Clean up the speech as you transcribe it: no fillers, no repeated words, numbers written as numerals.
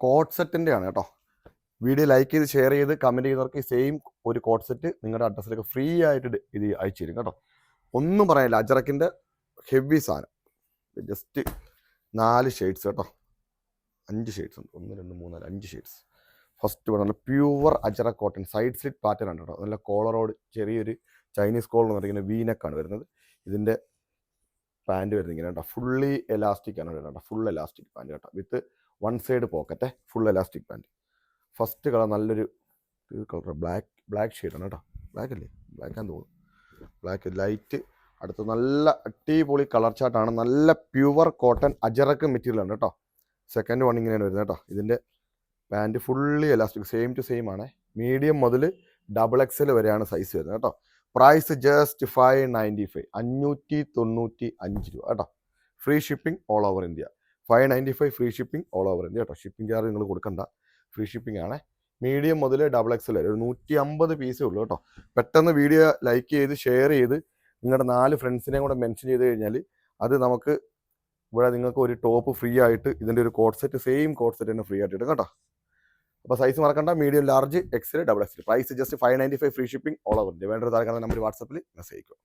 Code സെറ്റിൻ്റെ ആണ് കേട്ടോ. വീഡിയോ ലൈക്ക് ചെയ്ത് ഷെയർ ചെയ്ത് കമൻറ്റ് ചെയ്യുന്നവർക്ക് സെയിം ഒരു കോഡ് സെറ്റ് നിങ്ങളുടെ അഡ്രസ്സിലേക്ക് ഫ്രീ ആയിട്ട് ഇത് അയച്ചു തരും കേട്ടോ. ഒന്നും പറയാനില്ല, അജറക്കിൻ്റെ ഹെവി സാധനം. ജസ്റ്റ് 4 ഷെയ്ഡ്സ് കേട്ടോ, 5 ഷെയ്ഡ്സ് ഉണ്ട്. 1 2 3 4 5 ഷെയ്ഡ്സ്. ഫസ്റ്റ് വേണം നല്ല pure ajrak cotton side slit pattern ആണ് കേട്ടോ. നല്ല കോളറോട് ചെറിയൊരു ചൈനീസ് കോളർ എന്ന് പറയുന്നത് വീനെക്കാണ് വരുന്നത്. ഇതിൻ്റെ പാൻറ് വരുന്നത് ഇങ്ങനെ കേട്ടോ, ഫുള്ളി എലാസ്റ്റിക് ആണ് കേട്ടോ, ഫുൾ എലാസ്റ്റിക് പാൻറ് കേട്ടോ, വിത്ത് 1 side pocket, full elastic pant. First colour നല്ലൊരു കളർ ബ്ലാക്ക് ഷെയ്ഡാണ് കേട്ടോ. ബ്ലാക്ക് അല്ലേ, ബ്ലാക്കാന്ന് തോന്നുന്നു, ബ്ലാക്ക് ലൈറ്റ്. അടുത്ത് നല്ല അടിപൊളി കളർ ചാർട്ടാണ്, നല്ല പ്യുവർ കോട്ടൺ അജറക്ക് മെറ്റീരിയൽ ആണ് കേട്ടോ. സെക്കൻഡ് വൺ ഇങ്ങനെയാണ് വരുന്നത് കേട്ടോ. ഇതിൻ്റെ pant fully elastic, same to same ആണ്. മീഡിയം മുതൽ XXL വരെയാണ് സൈസ് വരുന്നത് കേട്ടോ. പ്രൈസ് ജസ്റ്റ് 595, 595 രൂപ കേട്ടോ. Free shipping all over India. 595 free shipping all over India കേട്ടോ. ഷിപ്പിംഗ് ചാർജ് നിങ്ങൾ കൊടുക്കണ്ട, ഫ്രീ ഷിപ്പിംഗ് ആണ്. മീഡിയം മുതൽ XXL വരെ ഒരു 150 പീസേ ഉള്ളൂ കേട്ടോ. പെട്ടെന്ന് വീഡിയോ ലൈക്ക് ചെയ്ത് ഷെയർ ചെയ്ത് നിങ്ങളുടെ 4 ഫ്രണ്ട്സിനെയും കൂടെ മെൻഷൻ ചെയ്ത് കഴിഞ്ഞാൽ അത് നമുക്ക് ഇവിടെ നിങ്ങൾക്ക് ഒരു ടോപ്പ് ഫ്രീ ആയിട്ട് ഇതിൻ്റെ ഒരു coord set, same coord set തന്നെ ഫ്രീ ആയിട്ട് ഇടും കേട്ടോ. അപ്പോൾ സൈസ് മറക്കണ്ട, medium large XL XXL. Price just 595 free shipping all over India. വേണ്ട താഴെ കാണുന്ന നമ്പർ വാട്സപ്പിൽ മെസ്സേജ് അയക്കും.